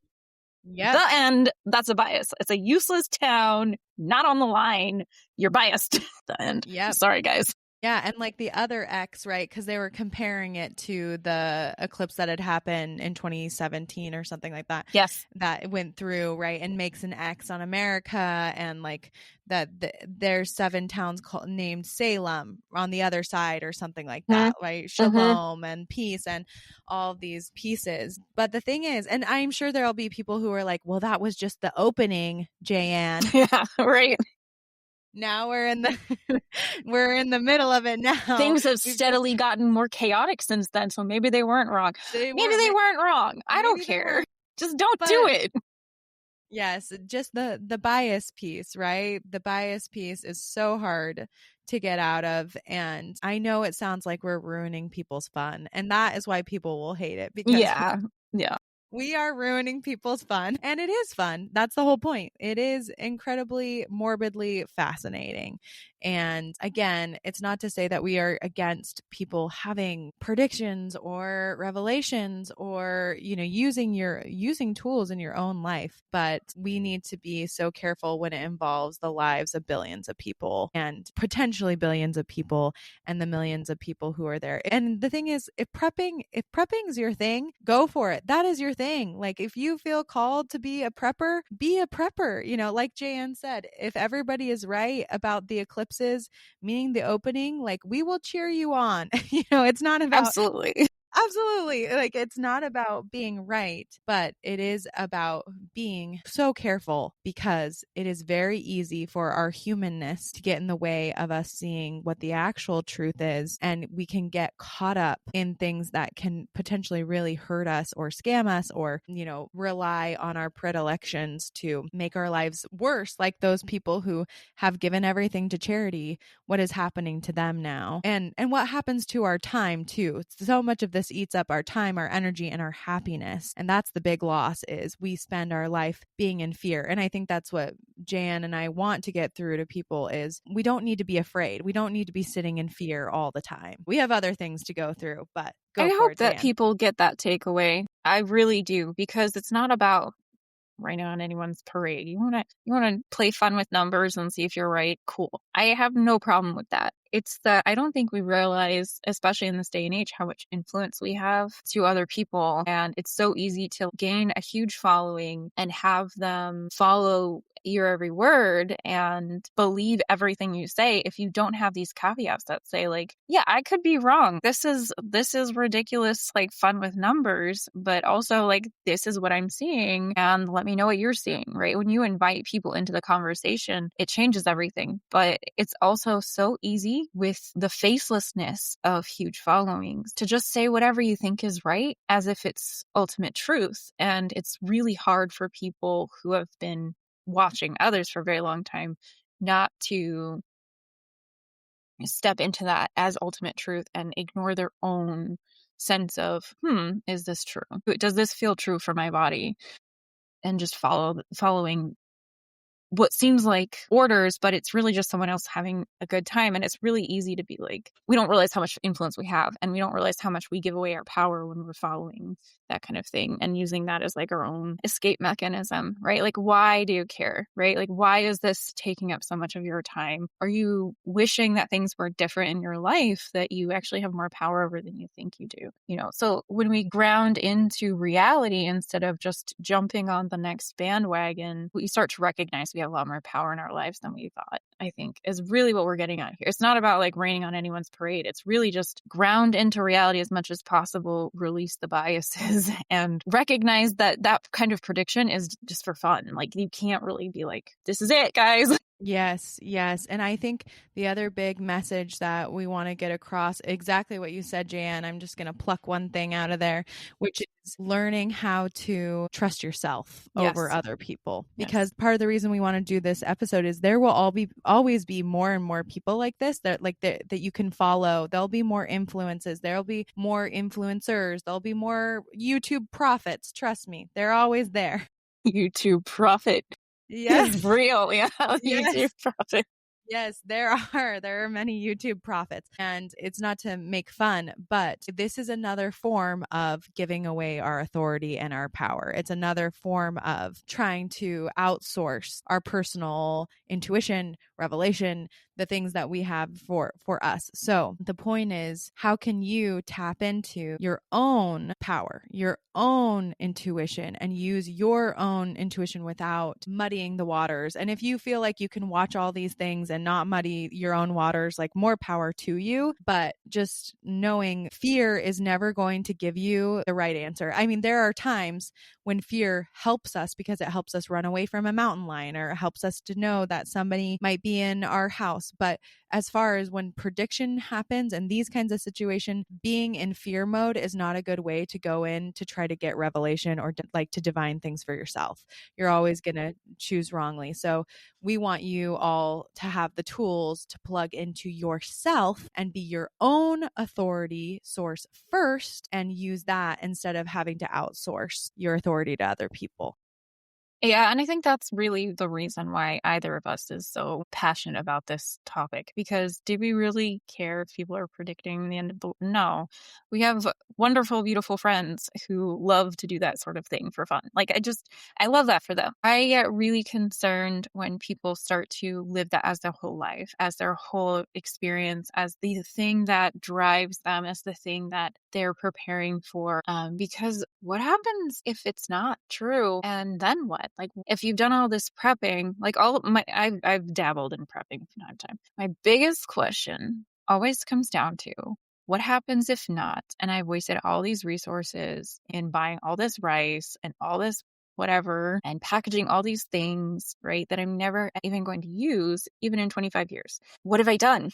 Yep. The end. That's a bias. It's a useless town, not on the line. You're biased. The end. Yep. Sorry, guys. Yeah, and like the other X, right? Because they were comparing it to the eclipse that had happened in 2017 or something like that. Yes. That went through, right? And makes an X on America. And like that there's 7 towns named Salem on the other side or something like that, right? Shalom and peace and all these pieces. But the thing is, and I'm sure there'll be people who are like, well, that was just the opening, Jaye. Yeah, right. Now we're in the middle of it now. Things have steadily gotten more chaotic since then, so maybe they weren't wrong. Maybe they weren't wrong. I don't care. Just don't do it. Yes, just the bias piece, right? The bias piece is so hard to get out of. And I know it sounds like we're ruining people's fun. And that is why people will hate it. Because yeah. We are ruining people's fun, and it is fun. That's the whole point. It is incredibly morbidly fascinating. And again, it's not to say that we are against people having predictions or revelations or, using tools in your own life, but we need to be so careful when it involves the lives of billions of people and potentially billions of people and the millions of people who are there. And the thing is, if prepping is your thing, go for it. That is your thing. Like, if you feel called to be a prepper, be a prepper. Like Jaye said, if everybody is right about the eclipses, meaning the opening, like, we will cheer you on. It's not about Absolutely. Like, it's not about being right, but it is about being so careful, because it is very easy for our humanness to get in the way of us seeing what the actual truth is. And we can get caught up in things that can potentially really hurt us or scam us or, rely on our predilections to make our lives worse, like those people who have given everything to charity. What is happening to them now? And what happens to our time too? So much of this eats up our time, our energy, and our happiness. And that's the big loss, is we spend our life being in fear. And I think that's what Jan and I want to get through to people, is we don't need to be afraid. We don't need to be sitting in fear all the time. We have other things to go through, but I hope that people get that takeaway. I really do, because it's not about raining on anyone's parade. You want to play fun with numbers and see if you're right. Cool. I have no problem with that. It's that I don't think we realize, especially in this day and age, how much influence we have to other people. And it's so easy to gain a huge following and have them follow your every word and believe everything you say if you don't have these caveats that say, like, yeah, I could be wrong. This is ridiculous, like, fun with numbers, but also, like, this is what I'm seeing and let me know what you're seeing, right? When you invite people into the conversation, it changes everything. But it's also so easy with the facelessness of huge followings to just say whatever you think is right as if it's ultimate truth. And it's really hard for people who have been watching others for a very long time, not to step into that as ultimate truth and ignore their own sense of, is this true? Does this feel true for my body? And just following what seems like orders, but it's really just someone else having a good time. And it's really easy to be like, we don't realize how much influence we have, and we don't realize how much we give away our power when we're following that kind of thing and using that as like our own escape mechanism, right? Like, why do you care, right? Like, why is this taking up so much of your time? Are you wishing that things were different in your life, that you actually have more power over than you think you do? So when we ground into reality instead of just jumping on the next bandwagon, we start to recognize we have a lot more power in our lives than we thought, I think, is really what we're getting at here. It's not about like raining on anyone's parade. It's really just ground into reality as much as possible, release the biases, and recognize that that kind of prediction is just for fun. Like, you can't really be like, this is it, guys. Yes. And I think the other big message that we want to get across, exactly what you said, Jan, I'm just going to pluck one thing out of there, which is learning how to trust yourself over other people. Because part of the reason we want to do this episode is there will always be more and more people like this that you can follow. There'll be more influences. There'll be more influencers. There'll be more YouTube prophets. Trust me, they're always there. YouTube prophet. Yes. It's real. Yeah. Yes. YouTube prophet. Yes, there are many YouTube prophets, and it's not to make fun, but this is another form of giving away our authority and our power. It's another form of trying to outsource our personal intuition, revelation, the things that we have for us. So the point is, how can you tap into your own power, your own intuition, and use your own intuition without muddying the waters? And if you feel like you can watch all these things and not muddy your own waters, like, more power to you. But just knowing fear is never going to give you the right answer. I mean, there are times when fear helps us because it helps us run away from a mountain lion, or it helps us to know that somebody might be in our house. But as far as when prediction happens and these kinds of situations, being in fear mode is not a good way to go in to try to get revelation or to divine things for yourself. You're always going to choose wrongly. So we want you all to have the tools to plug into yourself and be your own authority source first, and use that instead of having to outsource your authority to other people. Yeah, and I think that's really the reason why either of us is so passionate about this topic, because do we really care if people are predicting the end of the... No. We have wonderful, beautiful friends who love to do that sort of thing for fun. Like, I love that for them. I get really concerned when people start to live that as their whole life, as their whole experience, as the thing that drives them, as the thing that they're preparing for. Because what happens if it's not true? And then what? Like, if you've done all this prepping, like I've dabbled in prepping from time to time. My biggest question always comes down to, what happens if not? And I've wasted all these resources in buying all this rice and all this whatever and packaging all these things, right, that I'm never even going to use, even in 25 years. What have I done?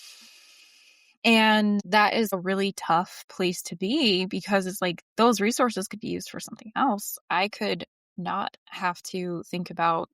And that is a really tough place to be, because it's like, those resources could be used for something else. I could not have to think about,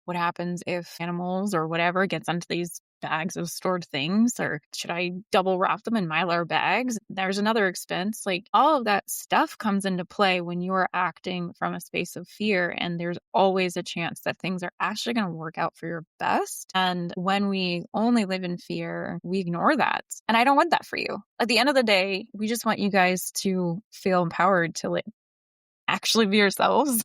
what happens if animals or whatever gets into these bags of stored things, or should I double wrap them in Mylar bags? There's another expense. Like, all of that stuff comes into play when you are acting from a space of fear, and there's always a chance that things are actually going to work out for your best. And when we only live in fear, we ignore that. And I don't want that for you. At the end of the day, we just want you guys to feel empowered to actually be yourselves.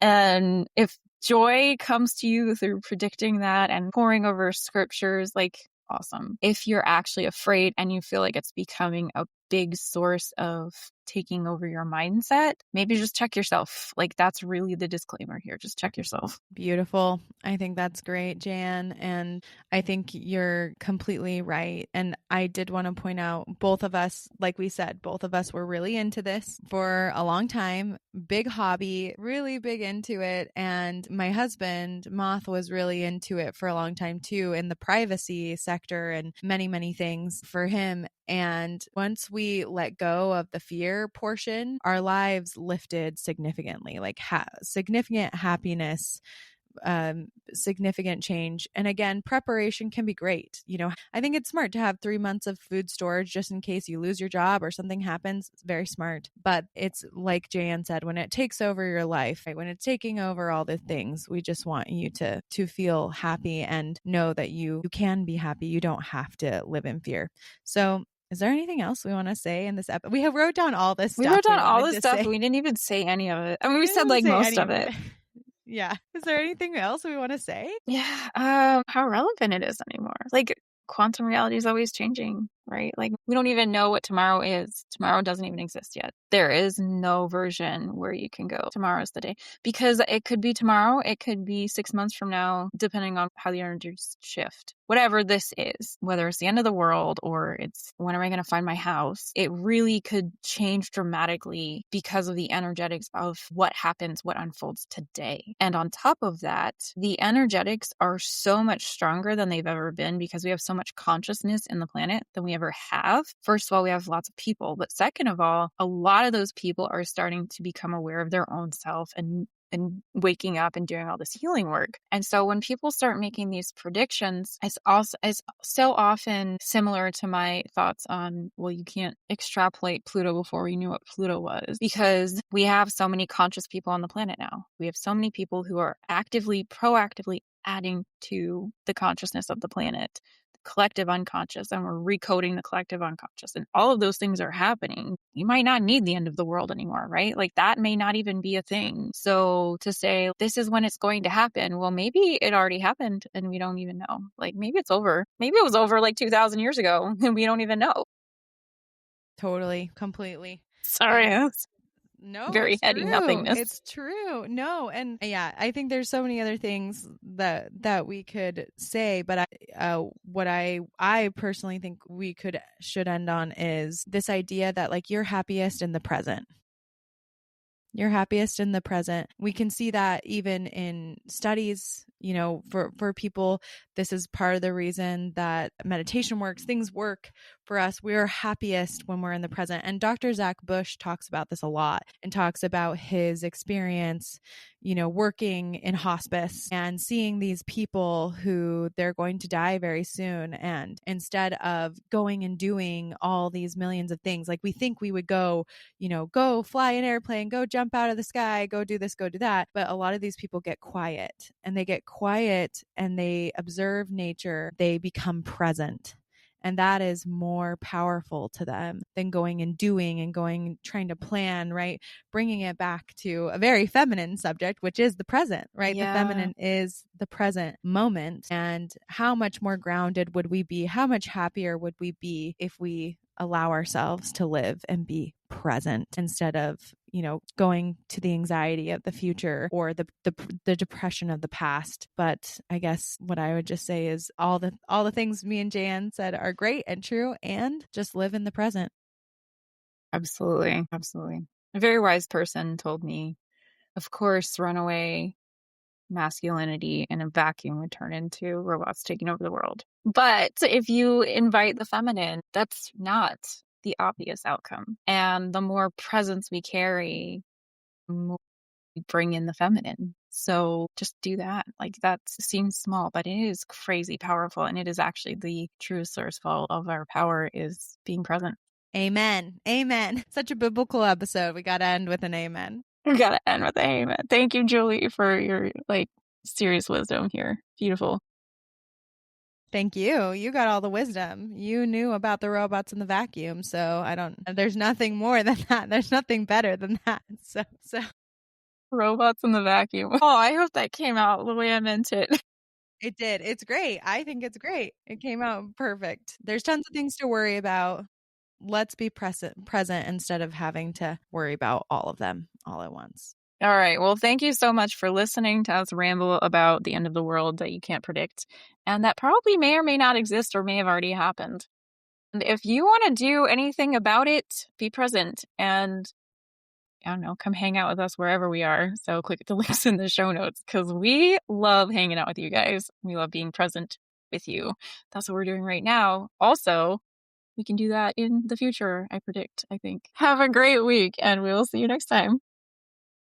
And if joy comes to you through predicting that and pouring over scriptures, like, awesome. If you're actually afraid and you feel like it's becoming a big source of taking over your mindset, maybe just check yourself. Like, that's really the disclaimer here. Just check yourself. Beautiful. I think that's great, Jan. And I think you're completely right. And I did want to point out, both of us, like we said, both of us were really into this for a long time. Big hobby, really big into it. And my husband, Moth, was really into it for a long time too, in the privacy sector and many, many things for him. And once we let go of the fear portion, our lives lifted significantly, like significant happiness, significant change. And again, preparation can be great. I think it's smart to have 3 months of food storage just in case you lose your job or something happens. It's very smart. But it's like Jaye said, when it takes over your life, right? When it's taking over all the things, we just want you to feel happy and know that you can be happy. You don't have to live in fear. So is there anything else we want to say in this episode? We have wrote down all this stuff. We wrote down all this stuff. We didn't even say any of it. I mean, we said like most of it. Yeah. Is there anything else we want to say? Yeah. How relevant it is anymore. Like quantum reality is always changing, right? Like we don't even know what tomorrow is. Tomorrow doesn't even exist yet. There is no version where you can go, tomorrow's the day, because it could be tomorrow. It could be 6 months from now, depending on how the energies shift. Whatever this is, whether it's the end of the world or it's when am I going to find my house, it really could change dramatically because of the energetics of what happens, what unfolds today. And on top of that, the energetics are so much stronger than they've ever been because we have so much consciousness in the planet than we ever have. First of all, we have lots of people, but second of all, a lot of those people are starting to become aware of their own self and waking up and doing all this healing work. And so when people start making these predictions, it's so often similar to my thoughts on, well, you can't extrapolate Pluto before we knew what Pluto was, because we have so many conscious people on the planet now. We have so many people who are proactively adding to the consciousness of the planet, collective unconscious, and we're recoding the collective unconscious, and all of those things are happening. You might not need the end of the world anymore, right? Like that may not even be a thing. So to say this is when it's going to happen, well, maybe it already happened and we don't even know. Like maybe it's over. Maybe it was over like 2,000 years ago and we don't even know. Totally, completely. Sorry. No, very it's heady true. nothingness. It's true. No, and yeah, I think there's so many other things that we could say, but what I personally think we should end on is this idea that like you're happiest in the present. You're happiest in the present. We can see that even in studies, for people, this is part of the reason that meditation works, things work for us. We're happiest when we're in the present. And Dr. Zach Bush talks about this a lot and talks about his experience, working in hospice and seeing these people who they're going to die very soon. And instead of going and doing all these millions of things, like we think we would go fly an airplane, go jump out of the sky, go do this, go do that. But a lot of these people get quiet and they observe nature. They become present. And that is more powerful to them than going and doing and trying to plan, right? Bringing it back to a very feminine subject, which is the present, right? Yeah. The feminine is the present moment. And how much more grounded would we be? How much happier would we be if we allow ourselves to live and be present instead of, going to the anxiety of the future or the depression of the past. But I guess what I would just say is all the things me and Jaye said are great and true, and just live in the present. Absolutely. Absolutely. A very wise person told me, of course, runaway masculinity in a vacuum would turn into robots taking over the world. But if you invite the feminine, that's not the obvious outcome. And the more presence we carry, the more we bring in the feminine. So just do that. Like that seems small, but it is crazy powerful. And it is actually the true source of our power is being present. Amen. Amen. Such a biblical episode. We got to end with an amen. We got to end with an amen. Thank you, Julie, for your serious wisdom here. Beautiful. Thank you. You got all the wisdom. You knew about the robots in the vacuum. So there's nothing more than that. There's nothing better than that. So robots in the vacuum. Oh, I hope that came out the way I meant it. It did. It's great. I think it's great. It came out perfect. There's tons of things to worry about. Let's be present instead of having to worry about all of them all at once. All right. Well, thank you so much for listening to us ramble about the end of the world that you can't predict and that probably may or may not exist or may have already happened. And if you want to do anything about it, be present and I don't know, come hang out with us wherever we are. So click the links in the show notes because we love hanging out with you guys. We love being present with you. That's what we're doing right now. Also, We can do that in the future, I predict, I think. Have a great week, and we will see you next time.